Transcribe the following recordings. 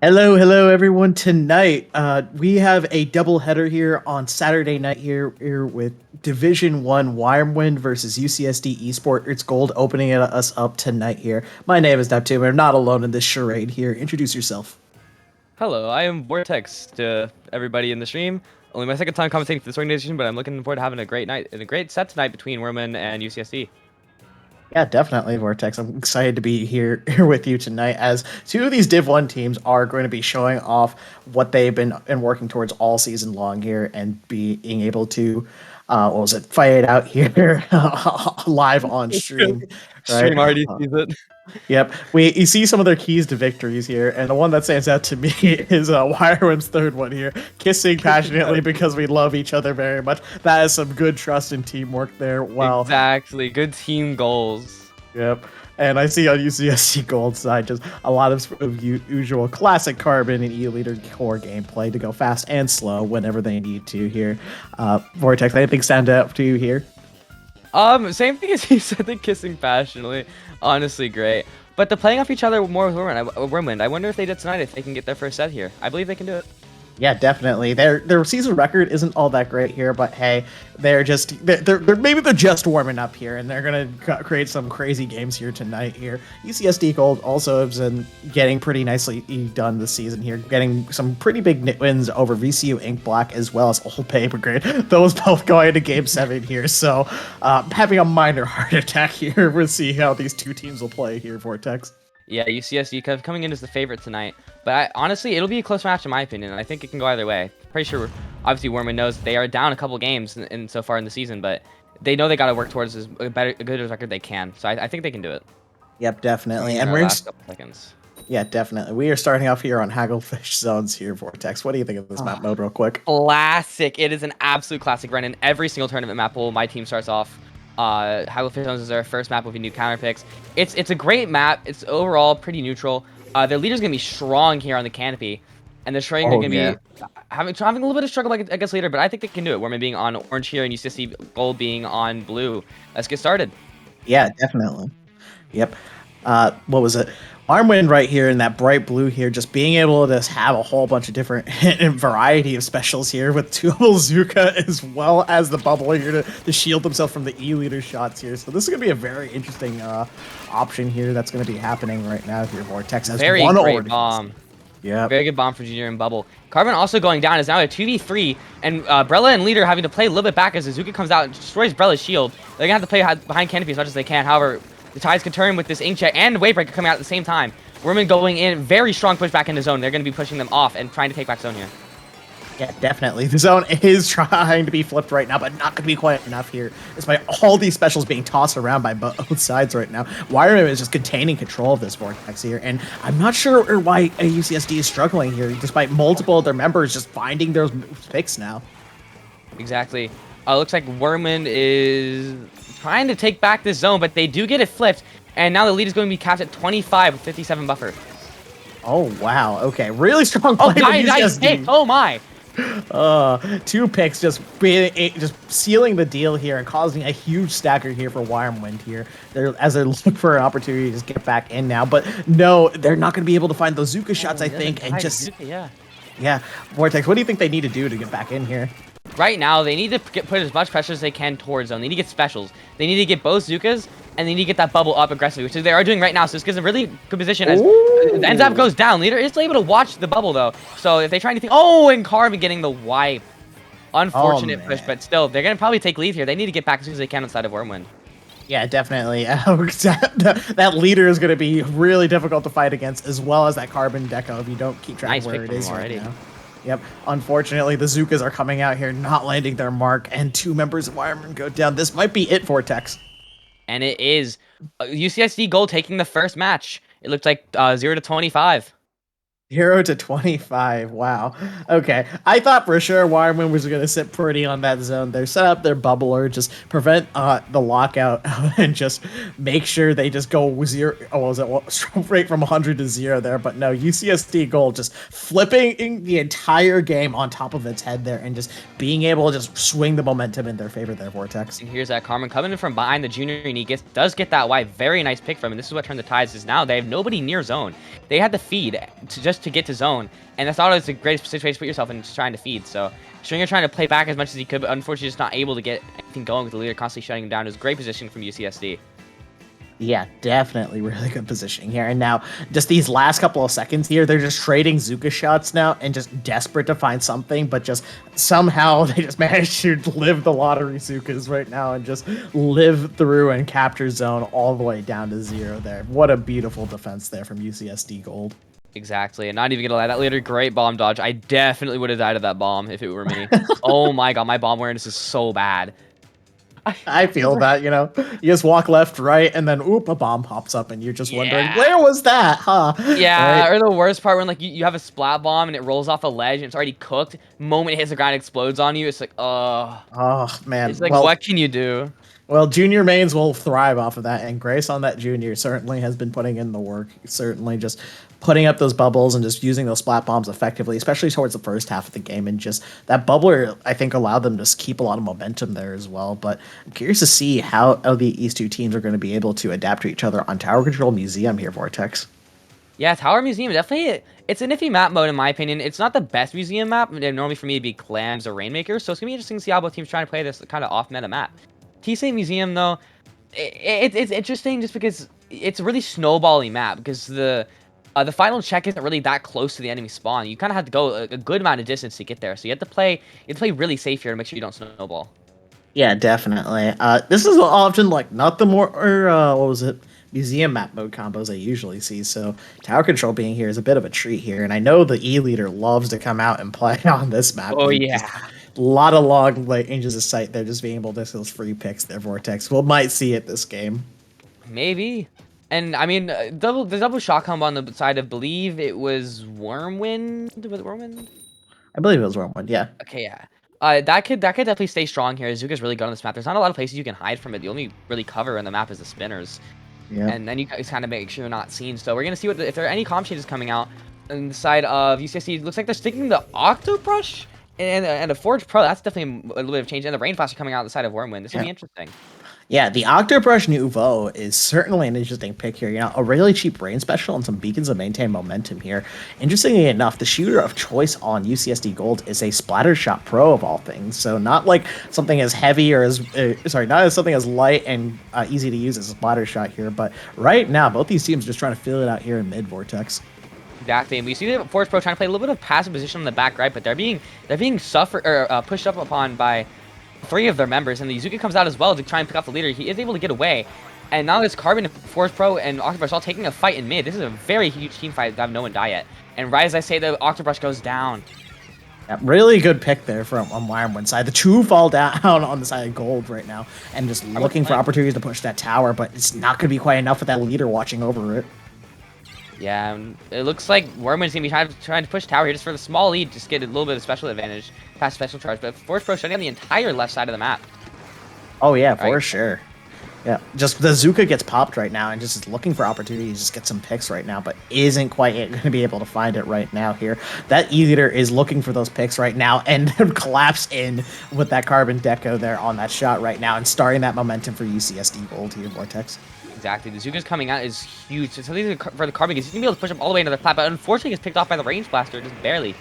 Hello, everyone. Tonight, we have a double header here on Saturday night here with Division One Wyrmwind versus UCSD Esports. It's Gold opening us up tonight here. My name is Neptune. I'm not alone in this charade here. Introduce yourself. Hello, I am Vortex to everybody in the stream. Only my second time commentating for this organization, but I'm looking forward to having a great night and a great set tonight between Wyrmwind and UCSD. Yeah, definitely, Vortex. I'm excited to be here with you tonight as two of these Div 1 teams are going to be showing off what they've been and working towards all season long here and being able to, fight it out here live on stream, right? Stream already sees it. Yep. You see some of their keys to victories here, and the one that stands out to me is Wyrewim's third one here, kissing passionately because we love each other very much. That is some good trust and teamwork there. Wow. Exactly, good team goals. Yep. And I see on UCSC Gold side just a lot of usual classic Carbon and E-Leader core gameplay to go fast and slow whenever they need to here. Vortex, anything stand out to you here? Same thing as you said, the kissing passionately. Honestly, great. But the playing off each other more with Wyrmwind. I wonder if they did tonight, if they can get their first set here. I believe they can do it. Yeah, definitely. Their season record isn't all that great here, but hey, they're maybe they're just warming up here, and they're gonna create some crazy games here tonight. Here, UCSD Gold also has been getting pretty nicely done this season here, getting some pretty big wins over VCU Ink Black as well as Old Paper Grade. Those both going to Game 7 here, so having a minor heart attack here. We'll see how these two teams will play here. Vortex. Yeah, UCSD coming in as the favorite tonight. But honestly, it'll be a close match in my opinion. I think it can go either way. Pretty sure, obviously, Wyrmwind knows they are down a couple games in so far in the season, but they know they got to work towards a good record they can. So I think they can do it. Yep, definitely. And we're last couple seconds. Yeah, definitely. We are starting off here on Hagglefish Zones here, Vortex. What do you think of this map mode real quick? Classic. It is an absolute classic run in every single tournament map pool. My team starts off. Hagglefish Zones is our first map with new counter picks. It's a great map. It's overall pretty neutral. Their leader's gonna be strong here on the canopy, and the Shring are gonna be having a little bit of struggle against leader, but I think they can do it. Wyrmwind being on orange here and UCSD Gold being on blue. Let's get started. Yeah, definitely. Yep. What was it? Wyrmwind right here in that bright blue here, just being able to have a whole bunch of different variety of specials here with Tuable Zuka as well as the bubble here to shield himself from the E-Leader shots here. So this is going to be a very interesting option here that's going to be happening right now here, Vortex. As Very one great bomb. Yeah. Very good bomb for Junior and Bubble. Carbon also going down is now a 2v3, and Brella and Leader having to play a little bit back as Azuka comes out and destroys Brella's shield. They're going to have to play behind canopy as much as they can. However, the tides can turn with this Inkjet and Wavebreaker coming out at the same time. Wyrmwind going in, very strong push back into zone. They're going to be pushing them off and trying to take back zone here. Yeah, definitely. The zone is trying to be flipped right now, but not going to be quite enough here, despite all these specials being tossed around by both sides right now. Wyrmwind is just containing control of this Vortex here, and I'm not sure why UCSD is struggling here, despite multiple of their members just finding those picks now. Exactly. Looks like Wyrmwind is trying to take back this zone, but they do get it flipped, and now the lead is going to be capped at 25 with 57 buffer. Oh, wow. Okay, really strong play. Oh, nice pick. Oh, my. 2 picks just sealing the deal here and causing a huge stacker here for Wyrmwind here. They're looking for an opportunity to just get back in now, but no, they're not going to be able to find those Zuka shots, I think, and just yeah. Vortex, what do you think they need to do to get back in here? Right now, they need to put as much pressure as they can towards zone. They need to get specials. They need to get both Zukas, and they need to get that bubble up aggressively, which they are doing right now. So this gives a really good position as Enzap goes down. Leader is able to watch the bubble, though. So if they try anything... Oh, and Carbon getting the wipe. Unfortunate push, but still, they're going to probably take lead here. They need to get back as soon as they can inside of Wyrmwind. Yeah, definitely. That leader is going to be really difficult to fight against, as well as that Carbon Deco if you don't keep track of where it is right now. Yep. Unfortunately, the Zukas are coming out here, not landing their mark, and 2 members of Wyrmwind go down. This might be it, Vortex. And it is. UCSD Gold taking the first match. It looks like 0-25. 0-25. Wow. Okay. I thought for sure Wyrmwind was going to sit pretty on that zone. They set up their bubbler, just prevent the lockout, and just make sure they just go 0. Oh, what was it? Straight from 100 to 0 there. But no, UCSD Gold just flipping the entire game on top of its head there and just being able to just swing the momentum in their favor there, Vortex. And here's that Carmen coming in from behind the Junior, and he does get that wide. Very nice pick from him. And this is what turned the tides is now they have nobody near zone. They had to feed to just to get to zone, and I thought it was a great situation to put yourself in, just trying to feed. So Stringer trying to play back as much as he could, but unfortunately just not able to get anything going with the leader constantly shutting him down. It was a great position from UCSD. Yeah, definitely really good positioning here. And now, just these last couple of seconds here, they're just trading Zuka shots now and just desperate to find something, but just somehow they just managed to live the lottery Zukas right now and just live through and capture zone all the way down to 0 there. What a beautiful defense there from UCSD Gold. Exactly, and not even gonna lie, that leader, great bomb dodge. I definitely would have died of that bomb if it were me. Oh my god, my bomb awareness is so bad. I feel that, you know, you just walk left, right, and then oop, a bomb pops up, and you're just wondering, where was that, huh? Yeah, right? or the worst part when like you have a splat bomb and it rolls off a ledge and it's already cooked. Moment it hits the ground, it explodes on you. It's like, Oh man, it's like, well, what can you do? well, junior mains will thrive off of that, and Grace on that junior certainly has been putting in the work. Certainly, just putting up those bubbles and just using those splat bombs effectively, especially towards the first half of the game. And just that bubbler, I think, allowed them to keep a lot of momentum there as well. But I'm curious to see how these two teams are going to be able to adapt to each other on Tower Control Museum here, Vortex. Yeah, Tower Museum, definitely, it's an iffy map mode in my opinion. It's not the best museum map. Normally for me it'd be Clams or Rainmaker, so it's going to be interesting to see how both teams trying to play this kind of off-meta map. TC Museum, though, it's interesting just because it's a really snowbally map, because the final check isn't really that close to the enemy spawn. You kind of have to go a good amount of distance to get there, so you have to play really safe here to make sure you don't snowball. Yeah, definitely. This is often like not the more what was it, museum map mode combos I usually see. So Tower Control being here is a bit of a treat here, and I know the E leader loves to come out and play on this map. Oh Just yeah. a lot of long ranges of sight there, just being able to get those free picks there, Vortex. We might see it this game. Maybe. And I mean, the double shot combo on the side of, believe it was Wyrmwind. Was it Wyrmwind? I believe it was Wyrmwind, yeah. Okay, yeah. That could definitely stay strong here. Zuka's really good on this map. There's not a lot of places you can hide from it. The only really cover in the map is the spinners. Yeah. And then you guys kind of make sure you're not seen. So we're gonna see if there are any comp changes coming out on the side of UCSD. It looks like they're sticking the Octobrush and a Forge Pro. That's definitely a little bit of change. And the Rain Flash coming out on the side of Wyrmwind. This will be interesting. Yeah, the Octobrush Nouveau is certainly an interesting pick here. You know, a really cheap rain special and some beacons to maintain momentum here. Interestingly enough, the shooter of choice on UCSD Gold is a Splattershot Pro of all things. So not like something as heavy or as not as something as light and easy to use as a Splattershot here. But right now, both these teams are just trying to fill it out here in mid, Vortex. Exactly, and we see the Force Pro trying to play a little bit of passive position on the back right, but they're being pushed up upon by 3 of their members, and the Yuzuki comes out as well to try and pick off the leader. He is able to get away, and now there's Carbon, Force Pro, and Octobrush all taking a fight in mid. This is a very huge team fight to have no one die yet. And right as I say, the Octobrush goes down. Yeah, really good pick there from on Wyrmwind side. The 2 fall down on the side of Gold right now, and just looking for opportunities to push that tower, but it's not going to be quite enough with that leader watching over it. Yeah, it looks like Wyrmwind's going to be trying to push tower here just for the small lead, just get a little bit of special advantage, past special charge. But Force Pro shutting down the entire left side of the map. Oh yeah, for sure. Yeah, just the Zuka gets popped right now and just is looking for opportunities to just get some picks right now, but isn't quite going to be able to find it right now here. That E-leader is looking for those picks right now and collapse in with that Carbon Deco there on that shot right now and starting that momentum for UCSD Gold here, Vortex. Exactly. The Zuka's coming out is huge. So for the Carbon, he's going to be able to push up all the way into the plat, but unfortunately gets picked off by the Range Blaster, just barely.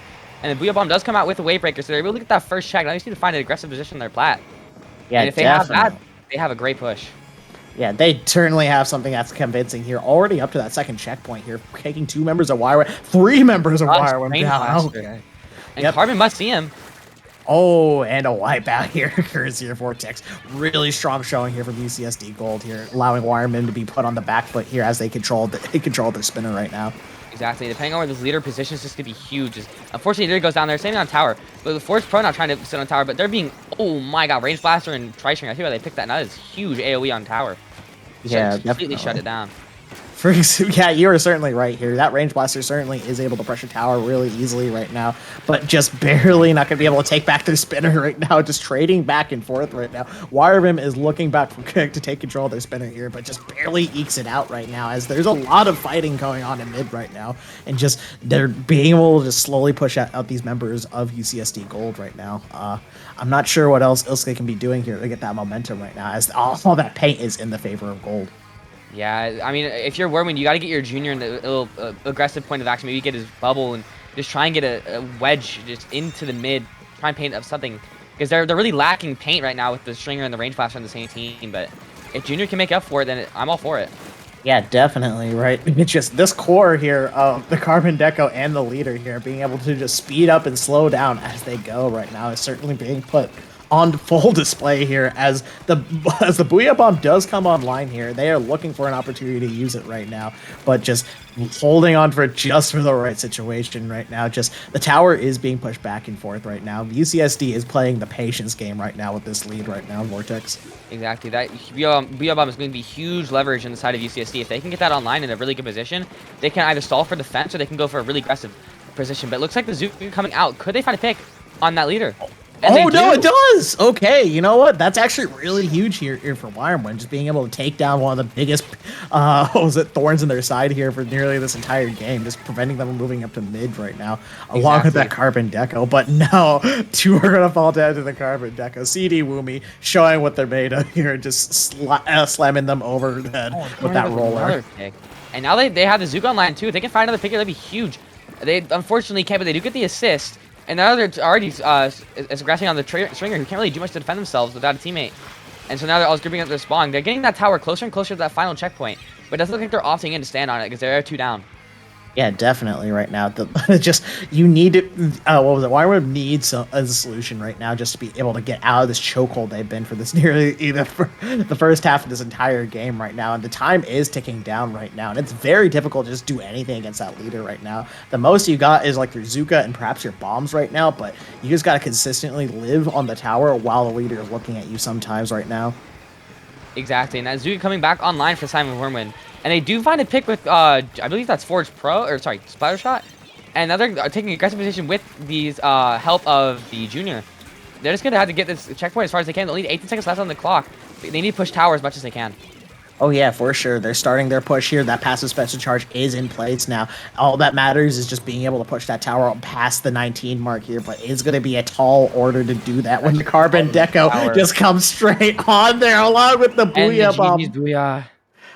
And the Booyah Bomb does come out with a Wave Breaker, so they're able to get that first check. Now they just need to find an aggressive position in their plat. Yeah, and if they have that, they have a great push. Yeah, they certainly have something that's convincing here. Already up to that second checkpoint here, taking 2 members of Wyrmwind, 3 members of Wyrmwind down. Okay. And Carbon must see him. Oh, and a wipeout here occurs here, Vortex. Really strong showing here from UCSD Gold here, allowing Wyrmwind to be put on the back foot here as they control their spinner right now. Exactly. Depending on where this leader positions, this could be huge. Unfortunately, leader goes down there. Same on tower. But the Force Pro not trying to sit on tower, but they're being, oh my god, Range Blaster and Tri-String. I see why they picked that. Now that is huge AoE on tower. Yeah, completely shut it down. Yeah, you are certainly right here. That Range Blaster certainly is able to pressure tower really easily right now, but just barely not going to be able to take back their spinner right now, just trading back and forth right now. Wyrmwind is looking back for to take control of their spinner here, but just barely ekes it out right now as there's a lot of fighting going on in mid right now, and just they're being able to just slowly push out these members of UCSD Gold right now. I'm not sure what else they can be doing here to get that momentum right now, as all that paint is in the favor of Gold. Yeah, I mean, if you're Wyrmwind, you got to get your junior in the little aggressive point of action. Maybe get his bubble and just try and get a wedge just into the mid. Try and paint up something. Because they're really lacking paint right now with the Stringer and the Range Blaster on the same team. But if Junior can make up for it, then I'm all for it. Yeah, definitely, right? It's just this core here of the Carbon Deco and the leader here being able to just speed up and slow down as they go right now is certainly being put on full display here as the Booyah Bomb does come online here. They are looking for an opportunity to use it right now, but just holding on for just for the right situation right now. Just the tower is being pushed back and forth right now. UCSD is playing the patience game right now with this lead right now, Vortex. Exactly. That Booyah Bomb is going to be huge leverage on the side of UCSD. If they can get that online in a really good position, they can either stall for defense or they can go for a really aggressive position. But it looks like the Zuka coming out. Could they find a pick on that leader? And oh no, it does. Okay, you know what? That's actually really huge here for Wyrmwind, just being able to take down one of the biggest, thorns in their side here for nearly this entire game, just preventing them from moving up to mid right now, along with that Carbon Deco. But no, two are gonna fall down to the Carbon Deco. CD Woomy showing what they're made of here, just slamming them over the head with that roller. And now they have the Zuka online too. If they can find another pick, that'd be huge. They unfortunately can't, but they do get the assist. And now they're already aggressing on the Stringer, who can't really do much to defend themselves without a teammate. And so now they're all grouping up their spawn. They're getting that tower closer and closer to that final checkpoint. But it doesn't look like they're opting in to stand on it because they're 2 down. Yeah, definitely right now. Just you need to. What was it? Wyrmwind needs a solution right now just to be able to get out of this chokehold they've been for this nearly the first half of this entire game right now, and the time is ticking down right now, and it's very difficult to just do anything against that leader right now. The most you got is like your Zuka and perhaps your bombs right now, but you just got to consistently live on the tower while the leader is looking at you sometimes right now. Exactly, and that Zuka coming back online for Simon Wyrmwind. And they do find a pick with, I believe that's Forge Pro, or sorry, Splatter Shot. And now they're taking aggressive position with these help of the Junior. They're just going to have to get this checkpoint as far as they can. They'll need 18 seconds left on the clock. They need to push tower as much as they can. Oh yeah, for sure. They're starting their push here. That passive special charge is in place now. All that matters is just being able to push that tower past the 19 mark here, but it's going to be a tall order to do that when the Carbon Deco just comes straight on there along with the Booyah Bomb. Booyah.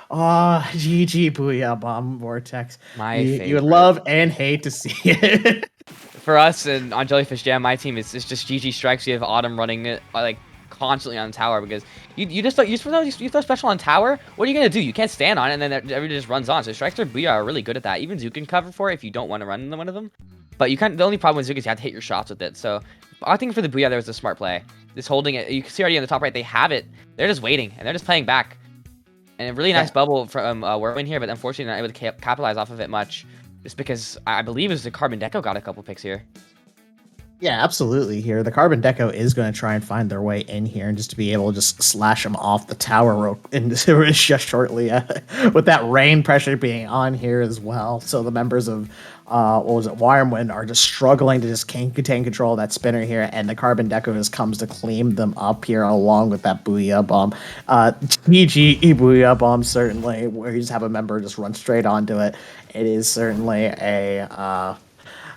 Oh, GG Booyah Bomb Vortex. You would love and hate to see it. For us and on Jellyfish Jam, my team is just GG Strikes. You have Autumn running it like constantly on tower because you throw special on tower. What are you gonna do? You can't stand on it, and then everybody just runs on. So Strikes or Booyah are really good at that. Even Zuka can cover for it if you don't want to run into one of them. But you can't. The only problem with Zuka is you have to hit your shots with it. So I think for the Booyah there was a smart play. Just holding it. You can see already on the top right they have it. They're just waiting and they're just playing back. And a really nice bubble from Wyrmwind here, but unfortunately not able to capitalize off of it much. Just because I believe it was the Carbon Deco got a couple picks here. Yeah, absolutely. Here, the Carbon Deco is going to try and find their way in here, and just to be able to just slash them off the tower rope and just shortly, with that rain pressure being on here as well. So the members of Wyrmwind are just struggling to just contain control of that spinner here, and the Carbon Deco just comes to clean them up here along with that Booyah Bomb. GG Booyah Bomb certainly, where you just have a member just run straight onto it. It is certainly a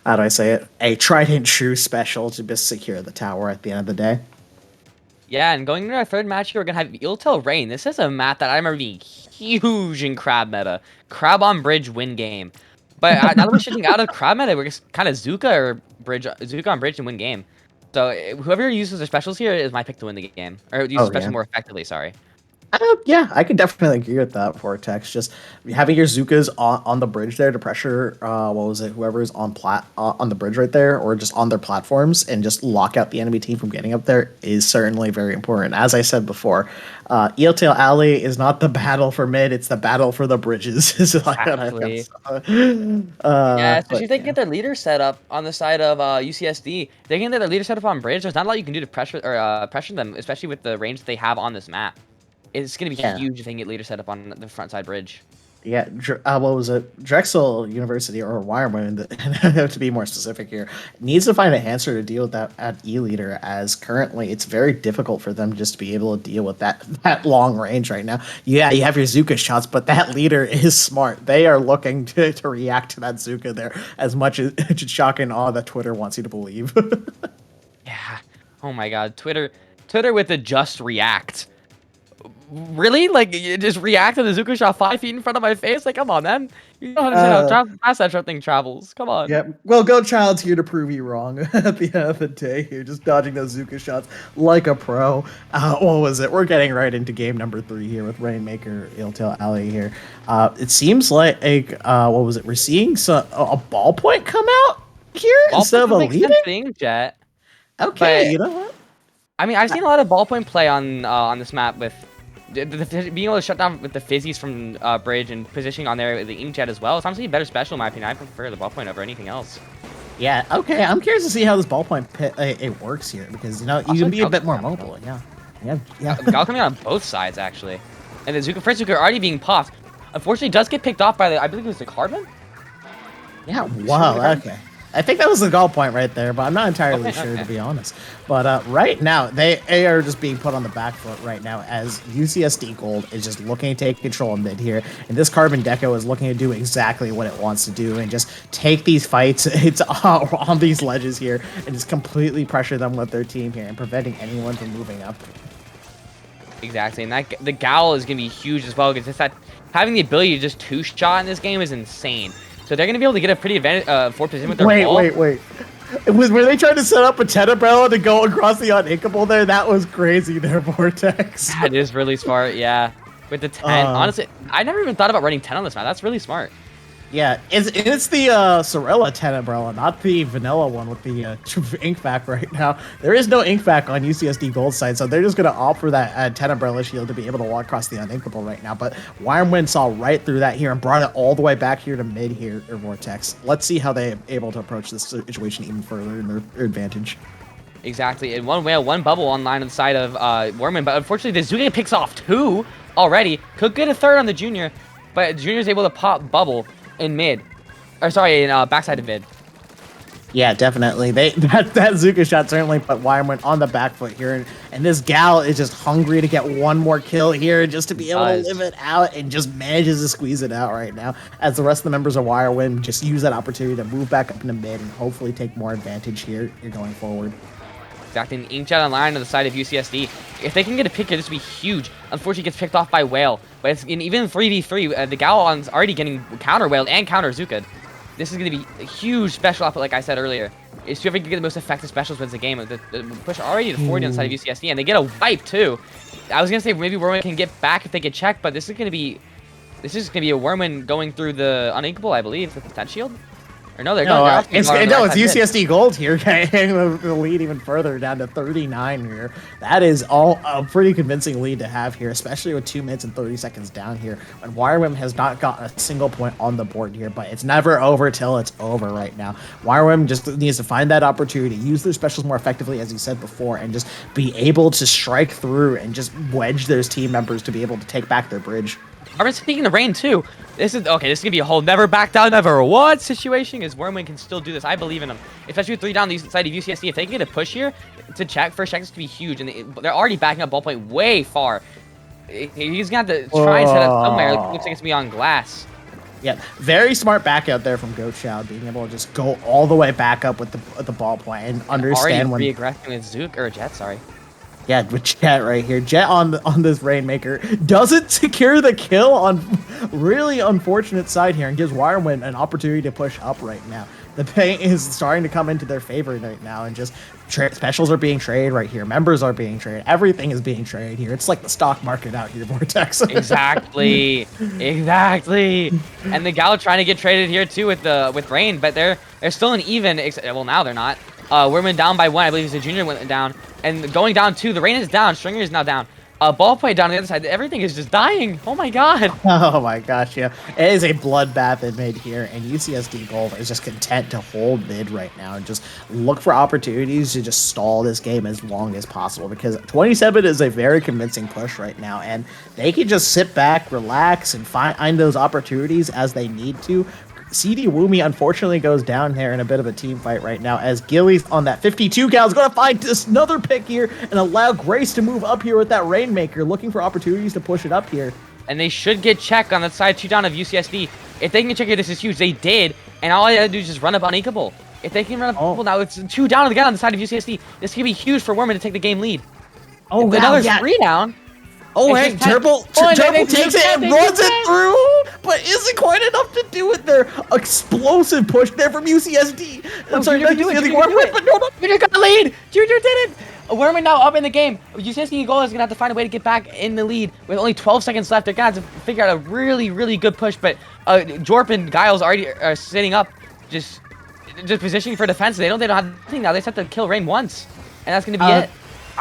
how do I say it? A tried and true special to just secure the tower at the end of the day. Yeah, and going into our third match here, we're going to have Eeltail Rain. This is a map that I remember being huge in Crab meta. Crab on Bridge win game. But now that we're shifting out of Crab meta, we're just kind of Zuka on Bridge and win game. So whoever uses their specials here is my pick to win the game. Or use special more effectively, sorry. Yeah, I can definitely agree with that, Vortex. Just having your Zukas on the bridge there to pressure, whoever's on the bridge right there, or just on their platforms, and just lock out the enemy team from getting up there is certainly very important. As I said before, Eeltail Alley is not the battle for mid; it's the battle for the bridges. Exactly. Yeah, especially if they can get their leader set up on the side of UCSD. They can get their leader set up on bridge. There's not a lot you can do to pressure them, especially with the range that they have on this map. It's going to be huge if they can get leader set up on the front side bridge. Yeah, what was it? Drexel University or Wyrmwind, to be more specific here, needs to find an answer to deal with that at E-Leader, as currently it's very difficult for them just to be able to deal with that long range right now. Yeah, you have your Zuka shots, but that leader is smart. They are looking to react to that Zuka there as much as shock and awe that Twitter wants you to believe. Yeah. Oh my god, Twitter with the just react. Really? Like, you just react to the Zuko shot 5 feet in front of my face? Like, come on, man. You know how to say how fast that thing travels. Come on. Yep. Well, Go Child's here to prove you wrong at the end of the day here, just dodging those Zuka shots like a pro. What was it? We're getting right into game number 3 here with Rainmaker, Eeltail Alley here. It seems like, what was it? We're seeing a ballpoint come out here instead of a leading? Jet. Okay, you know what? I mean, I've seen a lot of ballpoint play on this map with being able to shut down with the fizzies from bridge and positioning on there with the Inkjet as well. It's honestly a better special in my opinion. I prefer the ballpoint over anything else. Yeah, okay. I'm curious to see how this ballpoint it works here because, you know, you can be a bit more mobile. Yeah. Gal coming on both sides, actually. And the Zuka, first Zuka already being popped. Unfortunately, does get picked off by I believe it was the Carbon? Yeah, wow, okay. I think that was the goal point right there, but I'm not entirely sure, to be honest. But right now, they are just being put on the back foot right now as UCSD Gold is just looking to take control of mid here. And this Carbon Deco is looking to do exactly what it wants to do and just take these fights on these ledges here and just completely pressure them with their team here and preventing anyone from moving up. Exactly, and the Gal is going to be huge as well because it's that having the ability to just two-shot in this game is insane. So they're going to be able to get a pretty advantage forward position with their ball. Wait. Were they trying to set up a Tenebrella to go across the uninkable there? That was crazy there, Vortex. That is really smart, yeah. With the 10, honestly, I never even thought about running 10 on this map. That's really smart. Yeah, it's the Sorella Tenebrella, not the vanilla one with the ink back right now. There is no ink back on UCSD Gold side, so they're just going to opt for that Tenebrella shield to be able to walk across the uninkable right now. But Wyrmwind saw right through that here and brought it all the way back here to mid here, or Vortex. Let's see how they're able to approach this situation even further in their advantage. Exactly, and one bubble online on the side of Wyrmwind, but unfortunately the Zuka picks off 2 already. Could get a 3rd on the Junior, but Junior's able to pop bubble in mid, or sorry, in backside of mid. Yeah, definitely. That Zuka shot certainly put Wyrmwind on the back foot here, and this Gal is just hungry to get one more kill here just to be able to live it out and just manages to squeeze it out right now as the rest of the members of Wyrmwind just use that opportunity to move back up into mid and hopefully take more advantage here going forward. Exactly, an Inkjet online on the side of UCSD. If they can get a pick here, this would be huge. Unfortunately, gets picked off by Whale. But it's even 3v3, the Galon's already getting counter-whaled and counter-Zuka. This is going to be a huge special output, like I said earlier. It's whoever can get the most effective specials wins the game. The push already to 40 on the side of UCSD, and they get a wipe, too. I was going to say maybe Wyrmwind can get back if they get checked, but this is going to be a Wyrmwind going through the uninkable, I believe, with the 10 shield. Or no, it's UCSD Gold here, getting the lead even further down to 39 here. That is all a pretty convincing lead to have here, especially with 2 minutes and 30 seconds down here. And Wyrmwind has not gotten a single point on the board here, but it's never over till it's over right now. Wyrmwind just needs to find that opportunity, use their specials more effectively, as you said before, and just be able to strike through and just wedge their team members to be able to take back their bridge. Carbon's taking the rain too. This is gonna be a whole never back down, never what situation. Is Wyrmwind can still do this. I believe in him, especially with 3 down the side of UCSD. If they can get a push here to check, first check, this could be huge, and they're already backing up ballpoint way far. He's gonna have to try and set up somewhere. Looks like it's gonna be on glass. Yeah, very smart back out there from Goat Chow, being able to just go all the way back up with the ballpoint and understand when. Already aggressive with Zook or Jet, sorry. Yeah, with Jet right here. Jet on this Rainmaker doesn't secure the kill on really unfortunate side here and gives Wyrmwind an opportunity to push up right now. The paint is starting to come into their favor right now and just specials are being traded right here. Members are being traded. Everything is being traded here. It's like the stock market out here, Vortex. Exactly. And the Gal trying to get traded here too with Rain, but they're still an even. Well, now they're not. Wyrmwind down by 1. I believe the Junior went down. And going down 2. The Rain is down. Stringer is now down. Ballpoint down on the other side. Everything is just dying. Oh my god. Oh my gosh, yeah. It is a bloodbath in mid here, and UCSD Gold is just content to hold mid right now and just look for opportunities to just stall this game as long as possible, because 27 is a very convincing push right now, and they can just sit back, relax, and find those opportunities as they need to. CD Woomy unfortunately goes down here in a bit of a team fight right now as Gilly's on that 52 cal is going to find just another pick here and allow Grace to move up here with that Rainmaker, looking for opportunities to push it up here. And they should get checked on that side 2 down of UCSD. If they can check here, this is huge. They did, and all they had to do is just run up unequable. If they can run up unequable now, it's 2 down again on the side of UCSD. This could be huge for Wyrmwind to take the game lead. Oh, another 3 down. Oh, It's hey, just 10. Turbo Oh, and they takes take it and 10, runs they it take through, but isn't quite enough to do it there. Explosive push there from UCSD. No, I'm sorry, Junior not can do it. UCSD, Junior can do it. but no, no. Junior got the lead. Junior did it. Wyrmwind now up in the game. UCSD Gold is gonna have to find a way to get back in the lead with only 12 seconds left. They're gonna have to figure out a really, really good push. But Jorp and Giles already are sitting up, just positioning for defense. They don't have anything now. They just have to kill Rain once, and that's gonna be it.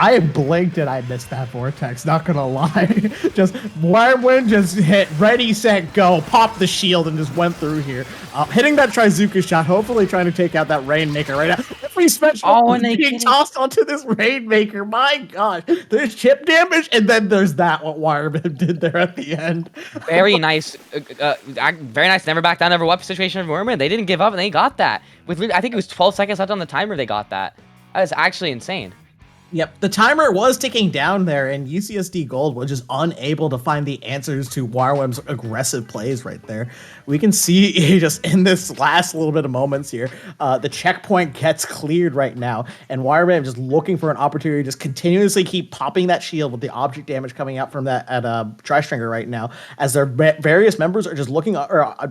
I blinked and I missed that vortex, not gonna lie. Just Wyrmwind just hit ready, set, go, popped the shield and just went through here. Hitting that Trizuka shot, hopefully trying to take out that Rainmaker right now. Every special is being tossed onto this Rainmaker. My gosh. There's chip damage, and then there's that, what Wyrmwind did there at the end. Very nice. Very nice. Never back down, never what situation of Wyrmwind. They didn't give up and they got that. With I think it was 12 seconds left on the timer, they got that. That is actually insane. Yep, the timer was ticking down there, and UCSD Gold was just unable to find the answers to Wyrmwind's aggressive plays right there. We can see just in this last little bit of moments here, the checkpoint gets cleared right now, and Wyrmwind just looking for an opportunity to just continuously keep popping that shield with the object damage coming out from that at Tri-Stringer right now, as their various members are just looking at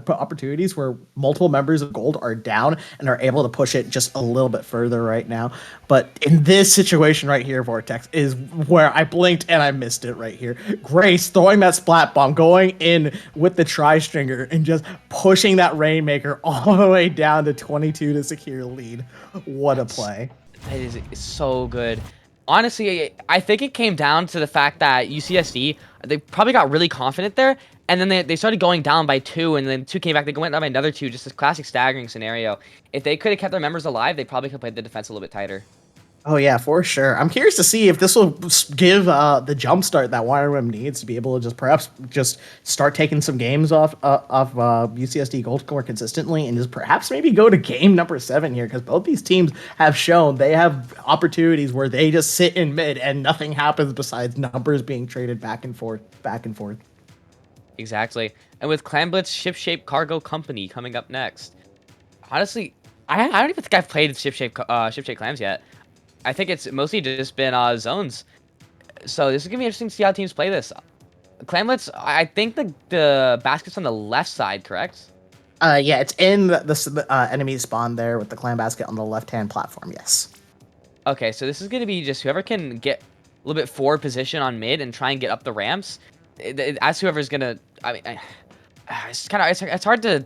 opportunities where multiple members of Gold are down and are able to push it just a little bit further right now. But in this situation right here, Vortex, is where I blinked and I missed it right here. Grace throwing that splat bomb, going in with the Tri-Stringer and just pushing that Rainmaker all the way down to 22 to secure lead. What a play. That is so good. Honestly, I think it came down to the fact that UCSD, they probably got really confident there, and then they started going down by 2, and then 2 came back. They went down by another 2, just this classic staggering scenario. If they could have kept their members alive, they probably could have played the defense a little bit tighter. Oh yeah, for sure. I'm curious to see if this will give the jump start that Wyrmwind needs to be able to just perhaps just start taking some games off UCSD Gold more consistently, and just perhaps maybe go to game number 7 here, because both these teams have shown they have opportunities where they just sit in mid and nothing happens besides numbers being traded back and forth, back and forth. Exactly. And with Clan Blitz Ship-Shape Cargo Company coming up next, honestly, I don't even think I've played Ship-Shape Clams yet. I think it's mostly just been zones. So this is going to be interesting to see how teams play this. Clan Blitz, I think the basket's on the left side, correct? Yeah, it's in the enemy spawn there with the clan basket on the left-hand platform, yes. Okay, so this is going to be just whoever can get a little bit forward position on mid and try and get up the ramps. As whoever's going to... I mean, it's kind of... It's hard to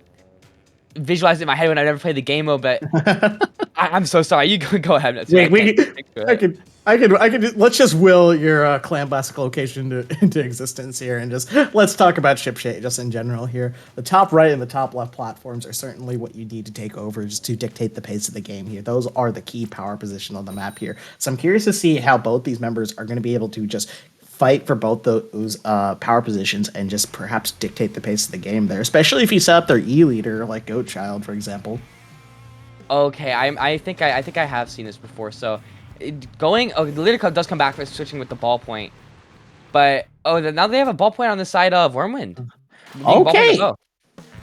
visualize it in my head when I've never played the game mode, but I'm so sorry. You go ahead. I could let's just will your clan basket location into existence here, and just let's talk about ship shape just in general here. The top right and the top left platforms are certainly what you need to take over just to dictate the pace of the game here. Those are the key power position on the map here. So I'm curious to see how both these members are going to be able to just fight for both those power positions and just perhaps dictate the pace of the game there, especially if you set up their E leader like Goat Child, for example. Okay, I think I have seen this before. So the leader code does come back for switching with the ballpoint, but now they have a ballpoint on the side of Wyrmwind. Okay,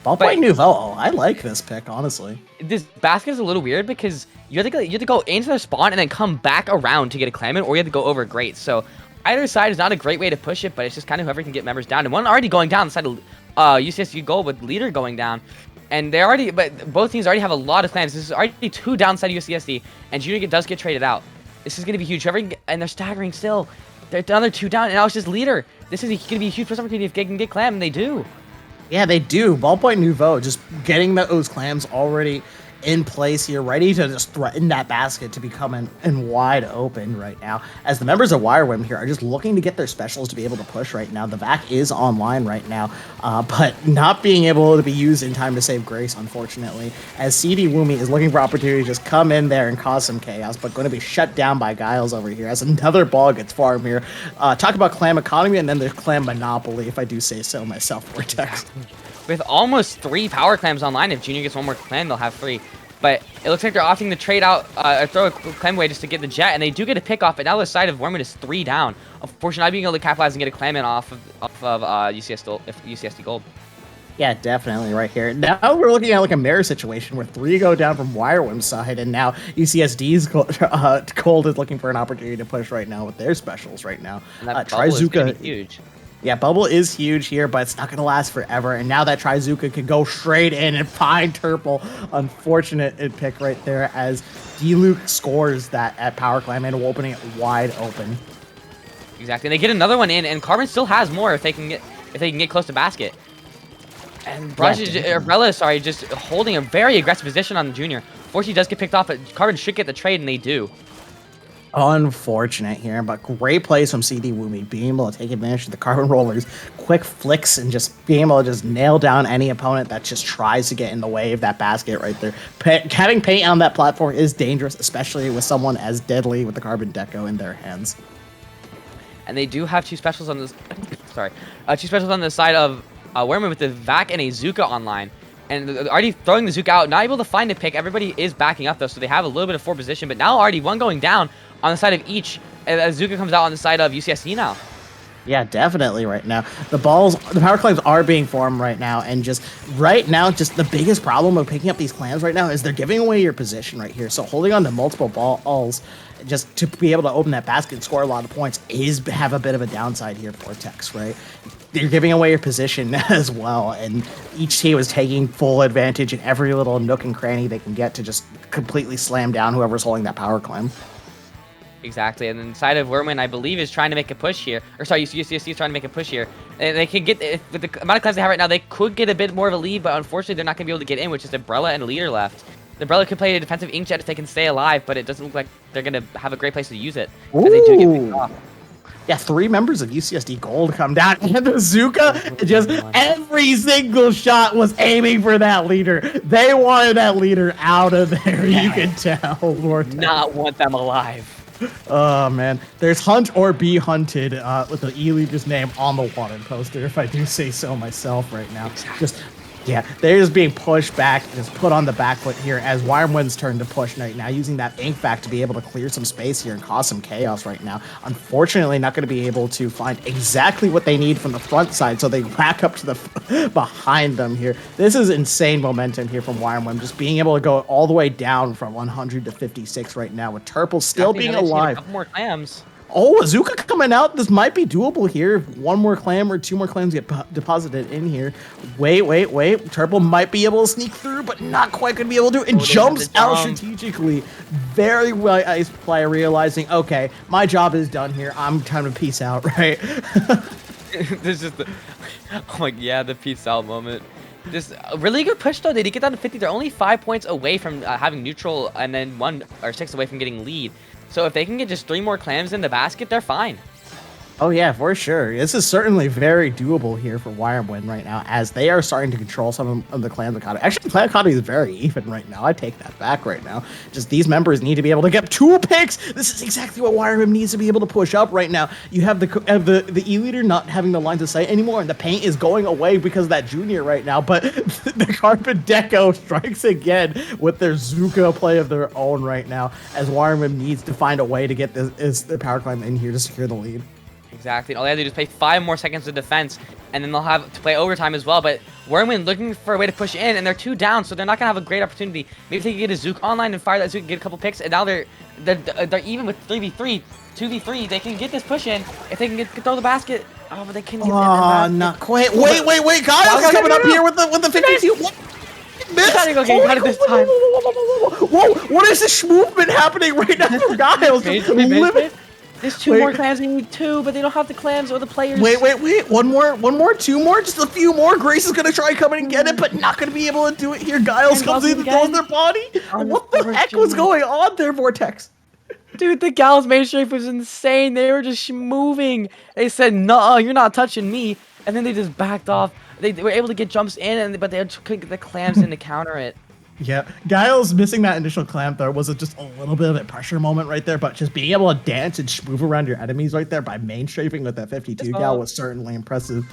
ballpoint Nouveau. I like this pick, honestly. This basket is a little weird because you have to go into their spawn and then come back around to get a clammin, or you have to go over Great. So either side is not a great way to push it, but it's just kind of whoever can get members down. And one already going down the side of UCSD Gold with leader going down. And but both teams already have a lot of clans. This is already 2 downside UCSD, and Junior does get traded out. This is going to be huge. And they're staggering still. They're another 2 down, and now it's just leader. This is going to be a huge first opportunity if they can get clam, and they do. Yeah, they do. Ballpoint Nouveau, just getting those clams already in place here, ready to just threaten that basket to be coming in wide open right now, as the members of Wyrmwind here are just looking to get their specials to be able to push right now. The VAC is online right now, but not being able to be used in time to save Grace, unfortunately, as CD Woomy is looking for opportunity to just come in there and cause some chaos, but going to be shut down by Giles over here as another ball gets farmed here. Talk about clam economy, and then there's clam monopoly, if I do say so myself, Vortex. With almost 3 power clams online, if Junior gets one more clam, they'll have 3. But it looks like they're opting to trade out, throw a clam away just to get the jet, and they do get a pick off. But now the side of Wyrmwind is 3 down. Unfortunately, not being able to capitalize and get a clam in off of UCSD Gold. Yeah, definitely right here. Now we're looking at like a mirror situation where 3 go down from Wyrmwind's side, and now UCSD's Cold is looking for an opportunity to push right now with their specials right now. And that bubble is gonna be huge. Yeah, bubble is huge here, but it's not going to last forever. And now that Trizuka can go straight in and find Turple. Unfortunate pick right there as D-Luke scores that at Power Climb and opening it wide open. Exactly. And they get another one in, and Carbon still has more if they can get close to basket. And Umbrella, sorry, just holding a very aggressive position on the Junior. Fortunately, does get picked off, but Carbon should get the trade, and they do. Unfortunate here, but great plays from CD Wumi, being able to take advantage of the Carbon Rollers, quick flicks, and just being able to just nail down any opponent that just tries to get in the way of that basket right there. Having paint on that platform is dangerous, especially with someone as deadly with the Carbon Deco in their hands. And they do have two specials on this. Sorry, two specials on the side of Wyrmwind with the Vac and a Zuka online. And already throwing the Zuka out, not able to find a pick. Everybody is backing up though, so they have a little bit of forward position. But now already one going down on the side of each. As Zuka comes out on the side of UCSD now. Yeah, definitely right now. The power claims are being formed right now, and just right now, just the biggest problem of picking up these clans right now is they're giving away your position right here. So holding on to multiple balls just to be able to open that basket and score a lot of points have a bit of a downside here for Vortex, right? You're giving away your position as well, and each team is taking full advantage in every little nook and cranny they can get to just completely slam down whoever's holding that power climb. Exactly, and then the side of Wyrmwind, I believe, is trying to make a push here. Or sorry, UCSD is trying to make a push here. And they can get, with the amount of clans they have right now, they could get a bit more of a lead, but unfortunately they're not going to be able to get in, which is Umbrella and a leader left. The Umbrella could play a defensive inkjet if they can stay alive, but it doesn't look like they're going to have a great place to use it. Because they do get picked off. Yeah, 3 members of UCSD Gold come down, and the Zuka, just every single shot was aiming for that leader. They wanted that leader out of there, you can tell. Not want them alive. Oh, man. There's hunt or be hunted with the E-leader's name on the wanted poster, if I do say so myself right now. Just, yeah, they're just being pushed back, just put on the back foot here as Wyrmwind's turn to push right now, using that ink back to be able to clear some space here and cause some chaos right now. Unfortunately, not going to be able to find exactly what they need from the front side, so they back up to the behind them here. This is insane momentum here from Wyrmwind, just being able to go all the way down from 100 to 56 right now, with Turple still being alive. A couple more clams. Oh, Azuka coming out. This might be doable here. If 1 more clam or 2 more clams get deposited in here. Wait. Turple might be able to sneak through, but not quite going to be able to. And jumps out strategically. Very well ice player realizing, okay, my job is done here. I'm time to peace out, right? This is the, oh my, yeah, the peace out moment. This really good push though. They did get down to 50. They're only 5 points away from having neutral, and then 1 or 6 away from getting lead. So if they can get just 3 more clams in the basket, they're fine. Oh yeah, for sure. This is certainly very doable here for Wyrmwind right now, as they are starting to control some of the clan economy. Actually, clan economy is very even right now. I take that back right now. Just these members need to be able to get 2 picks. This is exactly what Wyrmwind needs to be able to push up right now. You have the E-leader not having the lines of sight anymore, and the paint is going away because of that junior right now. But the Carpet Deco strikes again with their Zuka play of their own right now, as Wyrmwind needs to find a way to get the power climb in here to secure the lead. Exactly. All they have to do is play 5 more seconds of defense, and then they'll have to play overtime as well. But Wyrmwind looking for a way to push in, and they're 2 down, so they're not gonna have a great opportunity. Maybe if they can get a Zook online and fire that Zook, get a couple picks, and now they're even with 3v3, 2v3. They can get this push in if they can throw the basket. Oh, but they can get. Oh, not quite. Wait, guys, coming up here with the 52. What? Miss. Gotta go get it this time. Whoa! What is this movement happening right now for Giles? There's 2 more clams. They need 2, but they don't have the clams or the players. Wait. 1 more, 2 more, just a few more. Grace is gonna try come in and get it, but not gonna be able to do it here. Giles comes in and throws their body. What the heck was going on there, Vortex? Dude, the Gals main strafe was insane. They were just moving. They said, "No, you're not touching me," and then they just backed off. They were able to get jumps in, but they couldn't get the clams in to counter it. Yeah, Giles missing that initial clam throw was just a little bit of a pressure moment right there, but just being able to dance and move around your enemies right there by main strafing with that 52 gal was certainly impressive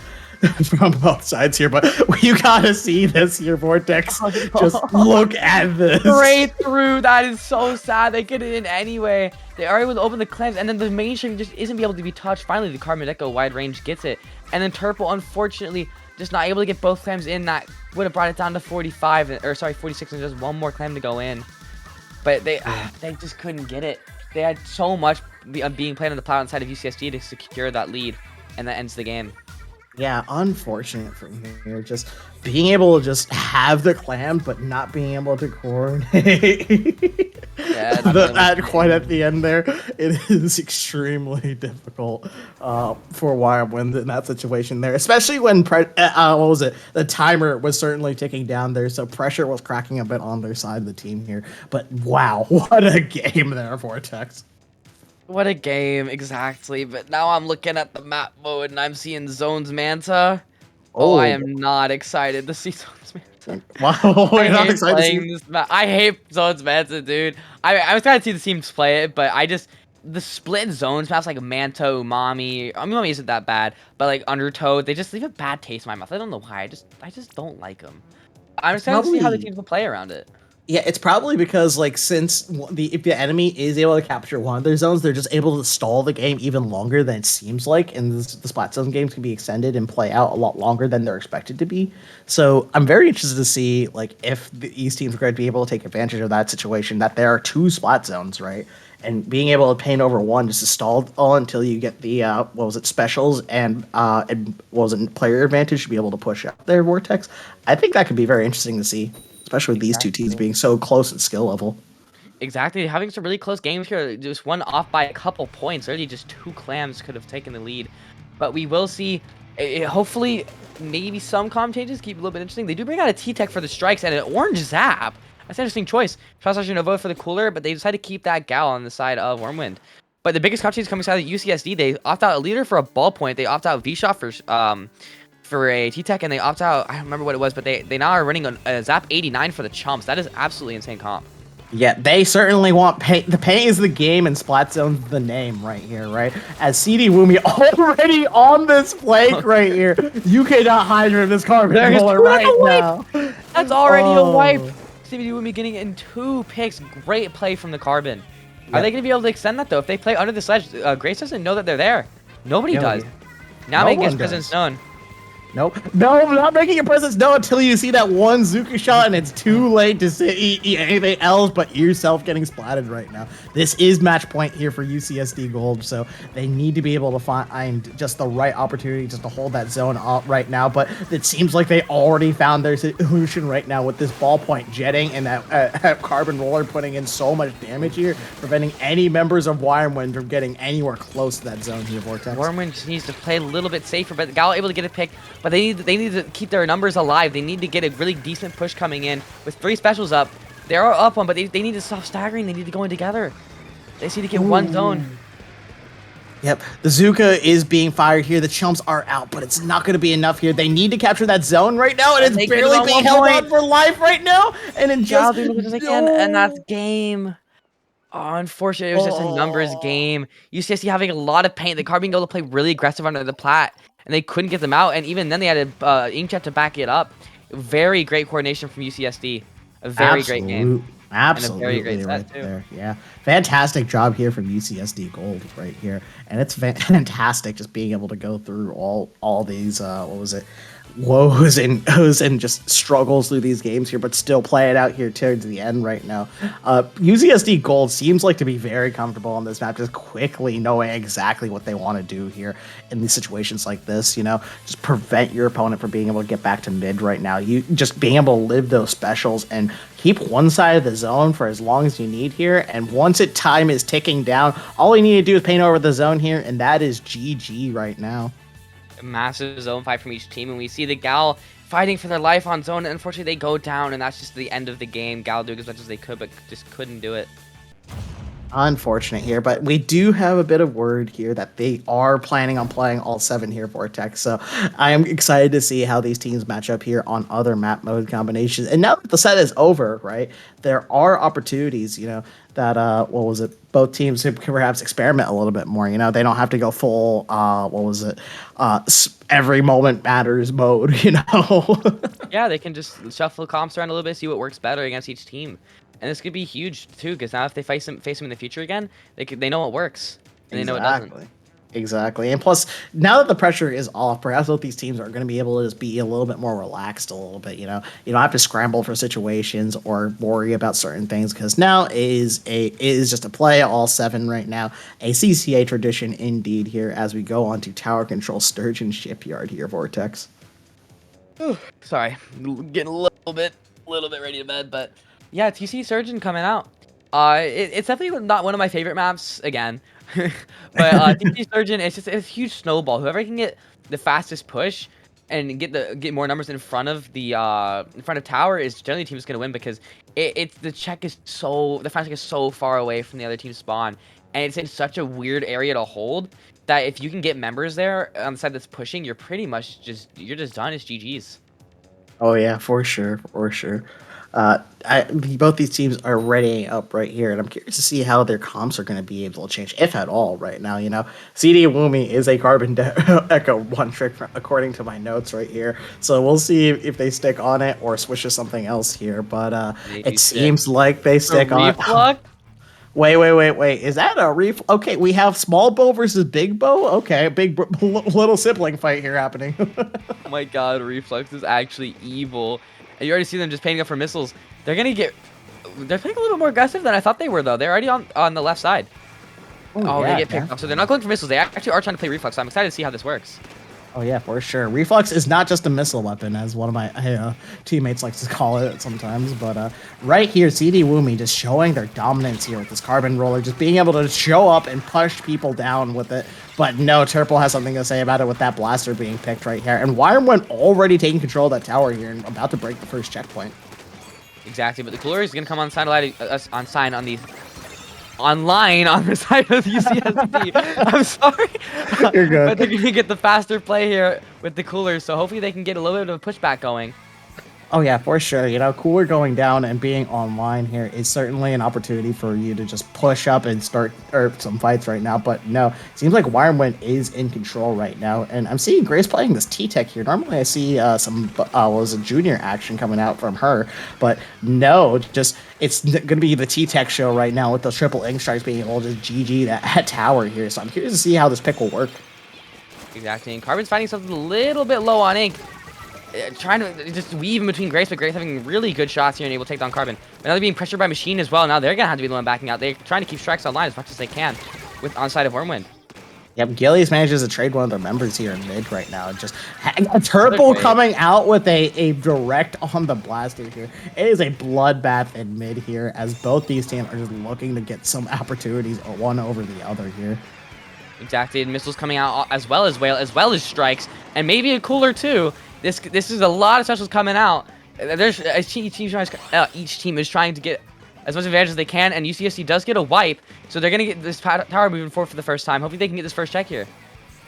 from both sides here. But you gotta see this here, Vortex. Just look at this. Straight through. That is so sad. They get it in anyway. They are able to open the clams, and then the main strafing just isn't able to be touched. Finally, the Carbon Deco wide range gets it, and then Turple unfortunately just not able to get both clams in. That would have brought it down to 45, or sorry, 46, and just one more clam to go in. But they just couldn't get it. They had so much being played on the plat inside of UCSD to secure that lead, and that ends the game. Yeah, unfortunate from here. Just being able to just have the clam, but not being able to coordinate. Yeah, Quite at the end there, it is extremely difficult for Wyrmwind in that situation there, especially when what was it? The timer was certainly ticking down there, so pressure was cracking a bit on their side of the team here. But wow, what a game there, Vortex. What a game, exactly. But now I'm looking at the map mode and I'm seeing Zones Manta. Oh, I am not excited to see Zones Manta. Wow, I you're not hate excited to see playing this map. I hate Zones Manta, dude. I was trying to see the teams play it, but the split zones maps like Manta, Umami. I mean, Umami isn't that bad, but like Undertow, they just leave a bad taste in my mouth. I don't know why. I just don't like them. I'm excited to see how the teams will play around it. Yeah, it's probably because like since if the enemy is able to capture one of their zones, they're just able to stall the game even longer than it seems like, and the splat zone games can be extended and play out a lot longer than they're expected to be. So I'm very interested to see like if these teams are going to be able to take advantage of that situation, that there are two splat zones, right? And being able to paint over one just to stall all until you get the specials and player advantage to be able to push out their Vortex. I think that could be very interesting to see, especially with these two teams being so close at skill level. Exactly, having some really close games here. Just one off by a couple points. Really, just two clams could have taken the lead. But we will see. Hopefully, maybe some comm changes keep it a little bit interesting. They do bring out a T-Tech for the strikes and an orange zap. That's an interesting choice. Shots actually no vote for the cooler, but they decided to keep that gal on the side of Wyrmwind. But the biggest comm change is coming out of UCSD. They opt out a leader for a ball point. They opt out V-Shot for a T-Tech, and they opt out, I don't remember what it was, but they now are running a Zap 89 for the Chumps. That is absolutely insane comp. Yeah, they certainly want paint. The paint is the game, and Splat Zone's the name right here, right? As CD Wumi already on this flank right here. You cannot hide from this carbon roller right now. That's already a wipe. CD Wumi getting in 2 picks. Great play from the Carbon. Are they going to be able to extend that, though? If they play under the sledge, Grace doesn't know that they're there. Nobody does. Now making his presence known. Nope. No, I'm not making your presence known until you see that one Zuka shot, and it's too late to see anything else but yourself getting splatted right now. This is match point here for UCSD Gold, so they need to be able to find just the right opportunity just to hold that zone up right now, but it seems like they already found their solution right now with this ballpoint jetting and that Carbon Roller putting in so much damage here, preventing any members of Wyrmwind from getting anywhere close to that zone here, Vortex. Wyrmwind just needs to play a little bit safer, but Gal able to get a pick. But they need to keep their numbers alive. They need to get a really decent push coming in. With 3 specials up, they are up one, but they need to stop staggering. They need to go in together. They need to get one zone. Yep, the Zuka is being fired here. The Chumps are out, but it's not going to be enough here. They need to capture that zone right now, and it's barely being held on for life right now. And it just and that's game. Oh, unfortunately, it was just a numbers game. UCSD having a lot of paint. The Car being able to play really aggressive under the plat, and they couldn't get them out. And even then, they had a Inkjet to back it up. Very great coordination from UCSD. A very great game. Absolutely, and a very great set, too. There. Yeah, fantastic job here from UCSD Gold right here, and it's fantastic just being able to go through all these woes and just struggles through these games here, but still play it out here towards the end right now. UCSD Gold seems like to be very comfortable on this map, just quickly knowing exactly what they want to do here in these situations like this, just prevent your opponent from being able to get back to mid right now. You just being able to live those specials and keep one side of the zone for as long as you need here, and once time is ticking down, all you need to do is paint over the zone here, and that is GG right now. Massive zone fight from each team, and we see the Gal fighting for their life on zone, and unfortunately they go down, and that's just the end of the game. Gal doing as much as they could, but just couldn't do it. Unfortunate here, but we do have a bit of word here that they are planning on playing all 7 here, Vortex. So I am excited to see how these teams match up here on other map mode combinations. And now that the set is over, right, there are opportunities, that both teams can perhaps experiment a little bit more. They don't have to go full every moment matters mode. Yeah, they can just shuffle comps around a little bit, see what works better against each team. And this could be huge too, because now if they face him in the future again, they know what works and they know what doesn't. Exactly. And plus, now that the pressure is off, perhaps both these teams are going to be able to just be a little bit more relaxed a little bit. You don't have to scramble for situations or worry about certain things because now is just a play all seven right now. A CCA tradition indeed here as we go on to tower control Sturgeon Shipyard here, Vortex. Sorry, getting a little bit ready to bed, but yeah, TC Surgeon coming out. It's definitely not one of my favorite maps again, but TC Surgeon, it's a huge snowball. Whoever can get the fastest push and get more numbers in front of the in front of tower is generally the team that's gonna win because it's the front check is so far away from the other team's spawn, and it's in such a weird area to hold that if you can get members there on the side that's pushing, you're pretty much you're just done. It's GG's. Oh yeah, for sure, for sure. Both these teams are readying up right here, and I'm curious to see how their comps are going to be able to change, if at all, right now. CD Wumi is a Echo one trick, according to my notes right here. So we'll see if they stick on it or switch to something else here. But it seems like they stick on. Reflux? Wait. Is that a Okay, we have small bow versus big bow. Okay, little sibling fight here happening. Oh my god, Reflux is actually evil. And you already see them just painting up for missiles. They're playing a little more aggressive than I thought they were, though. They're already on the left side. Oh, yeah, they get picked up. So they're not going for missiles. They actually are trying to play Reflux. So I'm excited to see how this works. Oh yeah, for sure. Reflux is not just a missile weapon, as one of my teammates likes to call it sometimes. But right here, CD Wumi just showing their dominance here with this carbon roller, just being able to show up and push people down with it. But no, Turple has something to say about it with that blaster being picked right here. And Wyrmwind already taking control of that tower here and about to break the first checkpoint. Exactly, but the cooler is going to come on online on the side of UCSD. I'm sorry. You're good. But they're going to get the faster play here with the coolers, so hopefully they can get a little bit of a pushback going. Oh yeah, for sure. Cooler going down and being online here is certainly an opportunity for you to just push up and start some fights right now. But no, it seems like Wyrmwind is in control right now, and I'm seeing Grace playing this T-Tech here. Normally I see some junior action coming out from her, but no, just it's going to be the T-Tech show right now with those triple ink strikes being able to GG that tower here. So I'm curious to see how this pick will work. Exactly, and Carbon's finding something a little bit low on ink. Trying to just weave in between Grace, but Grace having really good shots here and able to take down Carbon. But now they're being pressured by Machine as well. Now they're going to have to be the one backing out. They're trying to keep strikes online as much as they can with on side of Wyrmwind. Yep, Gillies manages to trade one of their members here in mid right now. Just a Turple coming out with a direct on the blaster here. It is a bloodbath in mid here as both these teams are just looking to get some opportunities one over the other here. Exactly, and missiles coming out as well as Whale, as well as strikes, and maybe a cooler too. This is a lot of specials coming out. There's each team is trying to get as much advantage as they can, and UCSD does get a wipe, so they're gonna get this tower moving forward for the first time. Hopefully they can get this first check here.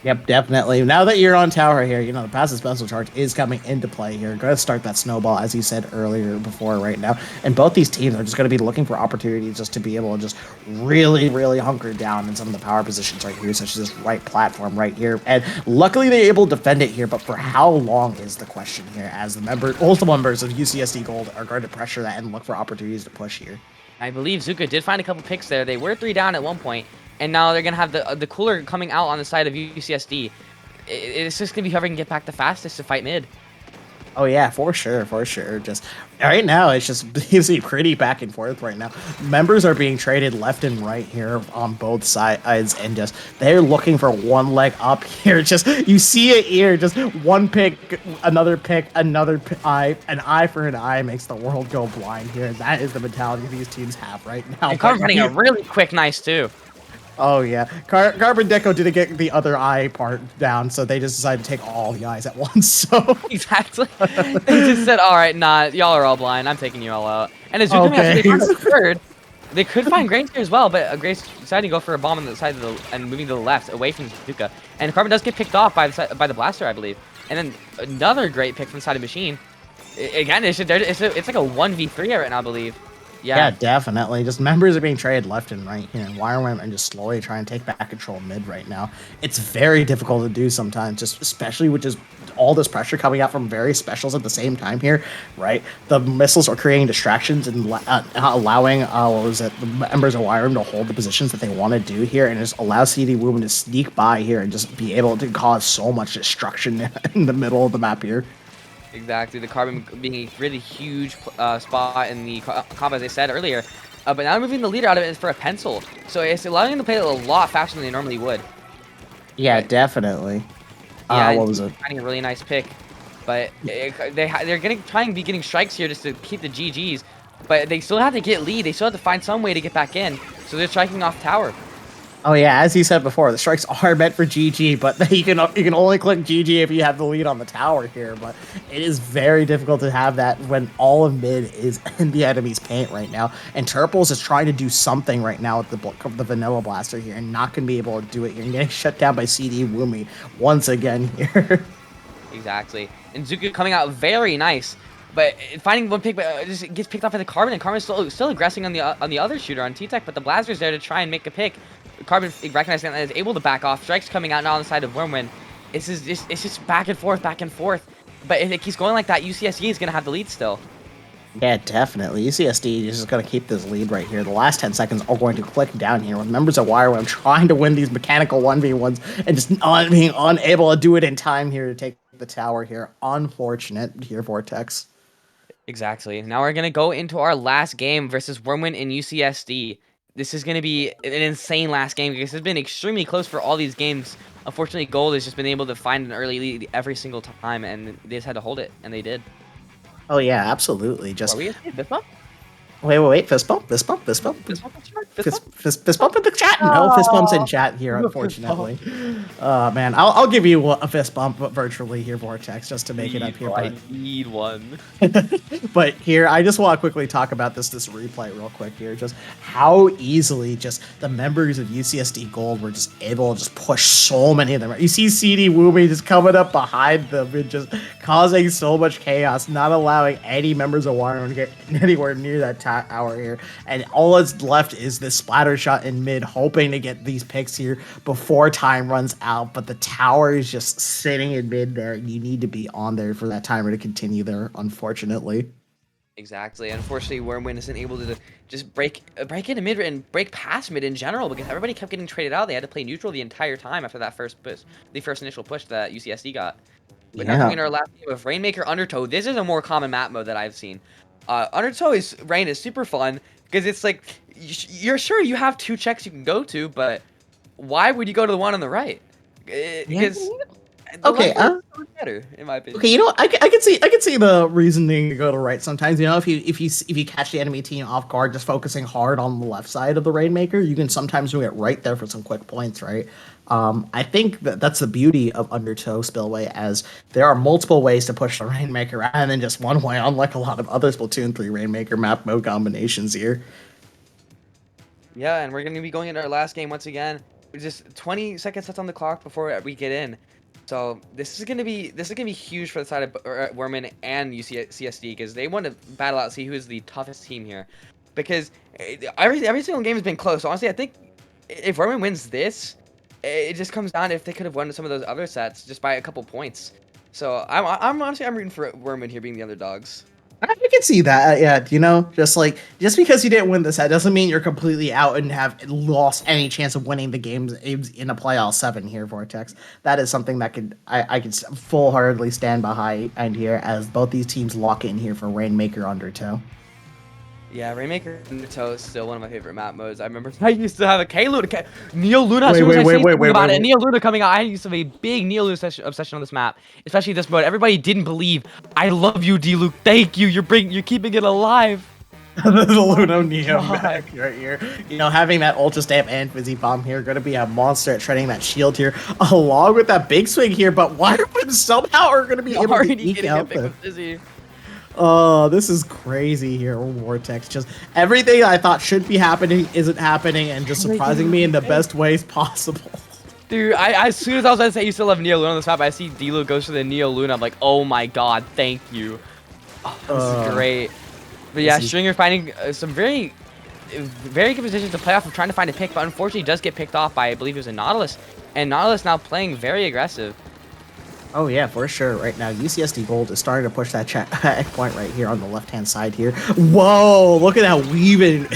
Yep, definitely. Now that you're on tower here, the passive special charge is coming into play here. Going to start that snowball, as you said earlier before right now. And both these teams are just going to be looking for opportunities just to be able to just really, really hunker down in some of the power positions right here, such as this right platform right here. And luckily they're able to defend it here, but for how long is the question here, as the ultimate members of UCSD Gold are going to pressure that and look for opportunities to push here. I believe Zuka did find a couple picks there. They were 3 down at one point. And now they're going to have the cooler coming out on the side of UCSD. It's just going to be whoever can get back the fastest to fight mid. Oh, yeah, for sure, for sure. Just right now, it's just pretty back and forth right now. Members are being traded left and right here on both sides, and just they're looking for one leg up here. Just you see it here, just one pick, another eye. An eye for an eye makes the world go blind here. That is the mentality these teams have right now. And Carmen's running a really quick nice, too. Oh, yeah. Carbon Deco didn't get the other eye part down, so they just decided to take all the eyes at once. So exactly. They just said, all right, nah, y'all are all blind. I'm taking you all out. And as Zuka they third, they could find Grace here as well, but Grace decided to go for a bomb on the side of and moving to the left, away from Zuka. And Carbon does get picked off by the blaster, I believe. And then another great pick from the side of Machine. Again, it's like a 1v3 right now, I believe. Yeah, definitely. Just members are being traded left and right here, and Wyrmwind are just slowly trying to take back control mid right now. It's very difficult to do sometimes, just especially with just all this pressure coming out from various specials at the same time here, right? The missiles are creating distractions and not allowing, what was it, the members of Wyrmwind to hold the positions that they want to do here, and just allow CD Woman to sneak by here and just be able to cause so much destruction in the middle of the map here. Exactly, the carbon being a really huge spot in the combat, as I said earlier. But now moving the leader out of it is for a pencil. So it's allowing them to play it a lot faster than they normally would. Yeah, definitely. Yeah, what was it? Finding a really nice pick. But they're trying to be getting strikes here just to keep the GGs. But they still have to get lead. They still have to find some way to get back in. So they're striking off tower. Oh yeah, as you said before, the strikes are meant for GG, but you can only click GG if you have the lead on the tower here. But it is very difficult to have that when all of mid is in the enemy's paint right now, and Turples is trying to do something right now with the Vanilla Blaster here, and not gonna be able to do it here, and getting shut down by CD Woomy once again here. Exactly, and Zuku coming out very nice. But finding one pick, but just gets picked off by the Carbon, and Carbon's still aggressing on the other shooter on T-Tech, but the Blaster's there to try and make a pick. Carbon recognizing that is able to back off. Strikes coming out now on the side of Wyrmwind. It's just back and forth, back and forth. But if it keeps going like that, UCSD is gonna have the lead still. Yeah, definitely. UCSD is just going to keep this lead right here. The last 10 seconds are going to click down here with members of Wyrmwind trying to win these mechanical 1v1s and just not being unable to do it in time here to take the tower here. Unfortunate here, Vortex. Exactly. Now we're gonna go into our last game versus Wyrmwind and UCSD. This is gonna be an insane last game because it's been extremely close for all these games. Unfortunately, Gold has just been able to find an early lead every single time, and they just had to hold it, and they did. Oh yeah, absolutely. Just Are we this month? wait, fist bump, fist bump, fist bump. Fist bump Fist bump in the chat. No fist bumps in chat here, unfortunately. Man, I'll give you a fist bump virtually here, Vortex, just to make it up here. I need one. But here, I just want to quickly talk about this replay real quick here. Just how easily just the members of UCSD Gold were just able to just push so many of them. You see CD Woomy just coming up behind them and just causing so much chaos, not allowing any members of Wyrmwind to get anywhere near that tower here. And all that's left is this splatter shot in mid, hoping to get these picks here before time runs out. But the tower is just sitting in mid there. You need to be on there for that timer to continue there, unfortunately. Exactly. Unfortunately, Wyrmwind isn't able to just break into mid and break past mid in general because everybody kept getting traded out. They had to play neutral the entire time after that first initial push that UCSD got. But now coming into our last game of Rainmaker Undertow. This is a more common map mode that I've seen. Undertow Rain is super fun because it's like you're sure you have two checks you can go to, but why would you go to the one on the right? Because okay, better in my opinion. Okay, you know, I can see the reasoning to go to right sometimes. You know, if you catch the enemy team off guard, just focusing hard on the left side of the Rainmaker, you can sometimes do it right there for some quick points, right? I think that's the beauty of Undertow Spillway, as there are multiple ways to push the Rainmaker rather than just one way, unlike a lot of other Splatoon 3 Rainmaker map mode combinations here. Yeah, and we're going to be going into our last game once again. Just 20 seconds left on the clock before we get in. So this is gonna be huge for the side of Wyrmwind and UCSD because they want to battle out, see who is the toughest team here. Because every single game has been close. So honestly, I think if Wyrmwind wins this, it just comes down to if they could have won some of those other sets just by a couple points. So I'm honestly rooting for Wyrmwind here being the underdogs. I can see that, yeah. You know, just because you didn't win the set doesn't mean you're completely out and have lost any chance of winning the games in a playoff 7 here, Vortex. That is something that I could full-heartedly stand behind here as both these teams lock in here for Rainmaker Undertow. Yeah, Rainmaker Undertow is still one of my favorite map modes. I remember I used to have a K-Luna. Neo Luna, as soon as I say something about it, Neo Luna coming out, I used to have a big Neo Luna obsession on this map, especially this mode. Everybody didn't believe. I love you, D-Luke. Thank you. You're keeping it alive. The Luna Neo back right here. You know, having that Ultra Stamp and Fizzy Bomb here, going to be a monster at shredding that shield here, along with that big swing here, but Wyrmwind somehow are going to be able to eke out the... Oh, this is crazy here, Vortex. Just everything I thought should be happening isn't happening, and just surprising me in the best ways possible. Dude, as soon as I was going to say you still love Neo Luna on this map, I see D-Lo goes for the Neo Luna. I'm like, oh my god, thank you. Oh, this is great. But yeah, Stringer finding some very good positions to play off of, trying to find a pick, but unfortunately does get picked off by, I believe it was a Nautilus. And Nautilus now playing very aggressive. Oh yeah, for sure. Right now, UCSD Gold is starting to push that check point right here on the left-hand side here. Whoa! Look at that weaving,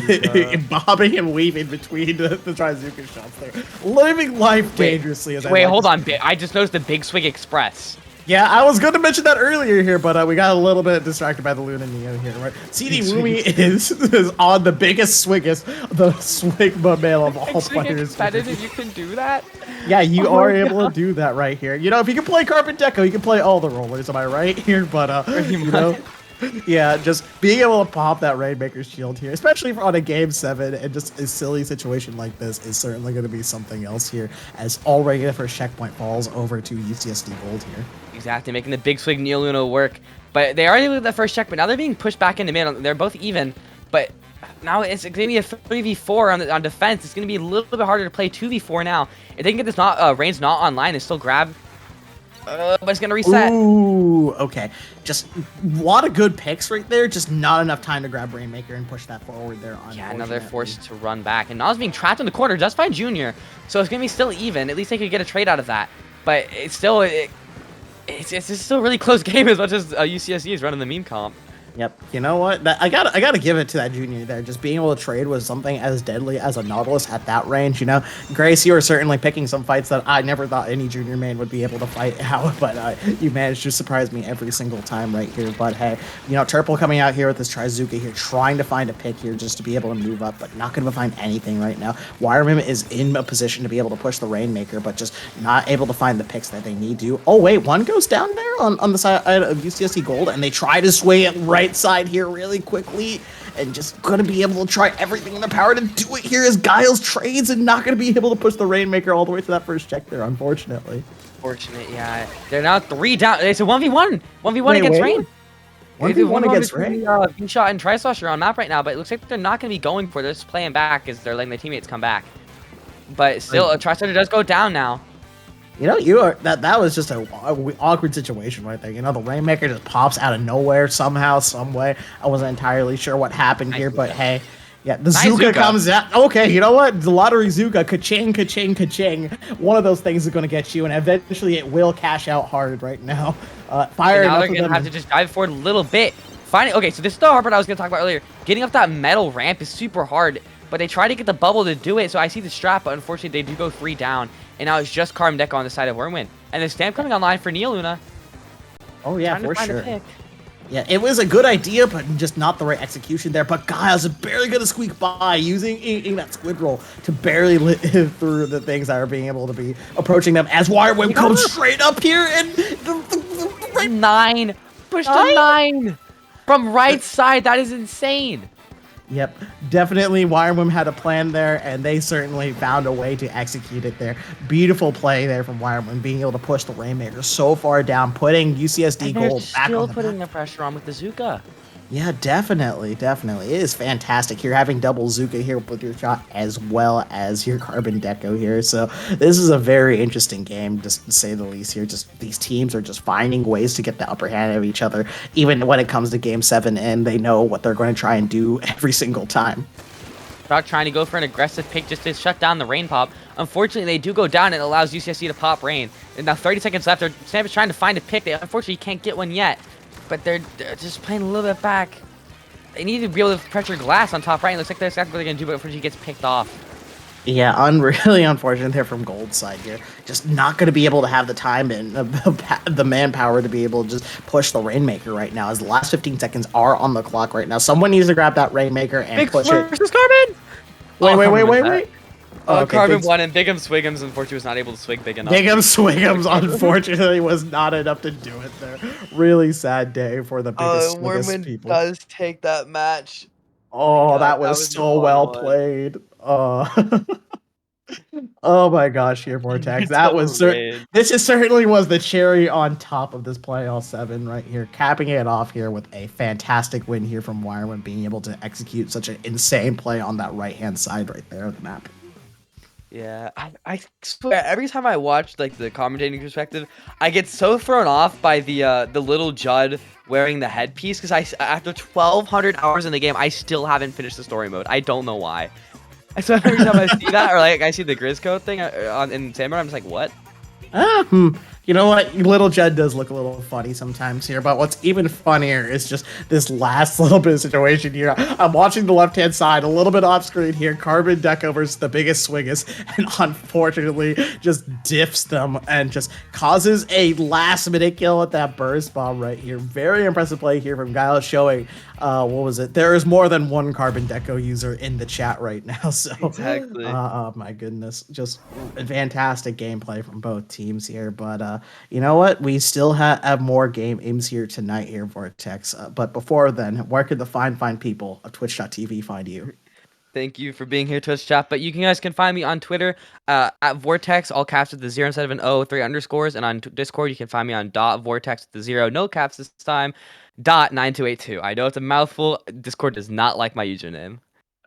bobbing and weaving between the Trizuka shots there. Living life dangerously. Wait, hold on. I just noticed the Big Swig Express. Yeah, I was going to mention that earlier here, but we got a little bit distracted by the Luna Neo here, right? CD Wumi is on the biggest swigest, the swigma male of all players. Competitive, you can do that? Yeah, you are able to do that right here. You know, if you can play Carpet Deco, you can play all the rollers, am I right here? But, you know, yeah, just being able to pop that Rainmaker's shield here, especially on a Game 7 and just a silly situation like this is certainly going to be something else here, as already the first checkpoint falls over to UCSD Gold here. Exactly, making the Big Swig Neo Luna work. But they already with the first check, but now they're being pushed back into mid. They're both even, but now it's going to be a 3v4 on defense. It's going to be a little bit harder to play 2v4 now. If they can get this Rain's not online and still grab, but it's going to reset. Ooh, okay. Just a lot of good picks right there, just not enough time to grab Rainmaker and push that forward there. Yeah, now they're forced to run back. And Nas being trapped in the corner just by Junior, so it's going to be still even. At least they could get a trade out of that. But it's still... It's still a really close game as much as UCSD is running the meme comp. Yep. You know what? I gotta give it to that Junior there. Just being able to trade with something as deadly as a Nautilus at that range. You know, Grace, you are certainly picking some fights that I never thought any Junior main would be able to fight out, but you managed to surprise me every single time right here. But hey, you know, Turple coming out here with this Trizuka here, trying to find a pick here just to be able to move up, but not going to find anything right now. Wyrmwind is in a position to be able to push the Rainmaker, but just not able to find the picks that they need to. Oh wait, one goes down there on the side of UCSD Gold, and they try to sway it right side here really quickly, and just gonna be able to try everything in their power to do it here as Giles trades, and not gonna be able to push the Rainmaker all the way to that first check there, unfortunately. Fortunate, yeah. They're now 3 down. It's a 1v1. 1v1 against Rain. 1v1 against Rain? V-Shot and Trisaucer are on map right now, but it looks like they're not gonna be going for this, playing back as they're letting their teammates come back. But still, Trisaucer does go down now. You know, that was just an awkward situation right there. You know, the Rainmaker just pops out of nowhere somehow, some way. I wasn't entirely sure what happened here, but hey, yeah, the Zuka comes out. Okay, you know what? The lottery Zuka, ka-ching, ka-ching, ka-ching. One of those things is going to get you, and eventually it will cash out hard right now. Fire. Now they're going to have to just dive forward a little bit. Okay, so this is the hard part I was going to talk about earlier. Getting up that metal ramp is super hard, but they try to get the bubble to do it, so I see the strap, but unfortunately they do go 3 down. And now it's just Carm Deco on the side of Wyrmwind. And the stamp coming online for Neo Luna. Oh yeah, for sure. Yeah, it was a good idea, but just not the right execution there. But Giles is barely going to squeak by using that squid roll to barely live through the things that are being able to be approaching them as Wyrmwind comes straight up here and right 9. Push to 9 from right side. That is insane. Yep, definitely Wyrmwind had a plan there, and they certainly found a way to execute it there. Beautiful play there from Wyrmwind, being able to push the Rainmaker so far down, putting UCSD Gold back on the map. Still putting the pressure on with the Zuka. Yeah, definitely. It is fantastic here, having double Zuka here with your shot as well as your Carbon Deco here. So this is a very interesting game, just to say the least here. Just these teams are just finding ways to get the upper hand of each other, even when it comes to Game 7, and they know what they're going to try and do every single time. About trying to go for an aggressive pick just to shut down the Rain pop. Unfortunately, they do go down, and it allows UCSD to pop Rain. And now 30 seconds left. Snap is trying to find a pick. They unfortunately can't get one yet. But they're just playing a little bit back. They need to be able to pressure glass on top right. It looks like that's exactly what they're going to do, but unfortunately he gets picked off. Yeah, really unfortunate there from Gold side here. Just not going to be able to have the time and the manpower to be able to just push the Rainmaker right now, as the last 15 seconds are on the clock right now. Someone needs to grab that Rainmaker and push it. Versus Carbon! Wait. Okay, Carbon won, and Big'em Swig'ems unfortunately was not able to swig big enough. Big'em Swig'ems unfortunately was not enough to do it there. Really sad day for the biggest Wyrmwind people. does take that match. Oh, that was so well played. Oh my gosh, here Vortex. That was this certainly was the cherry on top of this playoff 7 right here, capping it off here with a fantastic win here from Wyrmwind, being able to execute such an insane play on that right hand side right there of the map. Yeah, I swear every time I watch like the commentating perspective, I get so thrown off by the little Judd wearing the headpiece because after 1,200 hours in the game, I still haven't finished the story mode. I don't know why. So every time I see that or like I see the Grizz code thing on in Samurai, I'm just like, what? You know what? Little Judd does look a little funny sometimes here, but what's even funnier is just this last little bit of situation here. I'm watching the left-hand side, a little bit off screen here. Carbon Deco versus the biggest swingers, and unfortunately just diffs them and just causes a last-minute kill with that burst bomb right here. Very impressive play here from Guile showing, what was it? There is more than one Carbon Deco user in the chat right now, so Exactly. oh my goodness, just fantastic gameplay from both teams here. But you know what? We still have more game aims here tonight here, Vortex. But before then, where can the fine people of Twitch.tv find you? Thank you for being here, Twitch chat. But you guys can find me on Twitter at Vortex, all caps with the 0 instead of an O, 3 underscores. And on Discord, you can find me on .vortex with the 0, no caps this time, .9282. I know it's a mouthful. Discord does not like my username.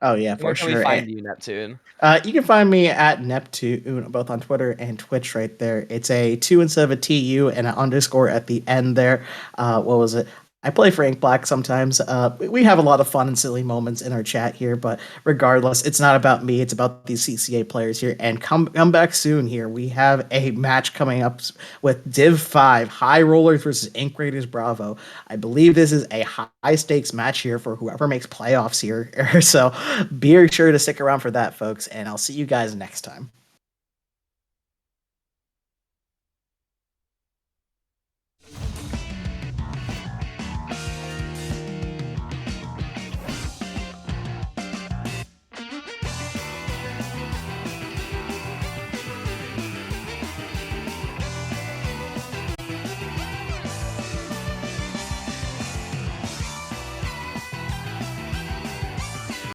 Oh yeah, Where for can we sure. find you, Neptune? You can find me at Neptune, both on Twitter and Twitch right there. It's a 2 instead of a TU and an underscore at the end there. What was it? I play Frank Black sometimes. We have a lot of fun and silly moments in our chat here, but regardless, it's not about me. It's about these CCA players here. And come back soon here. We have a match coming up with Div 5, High Rollers versus Ink Raiders Bravo. I believe this is a high stakes match here for whoever makes playoffs here. So be sure to stick around for that, folks, and I'll see you guys next time.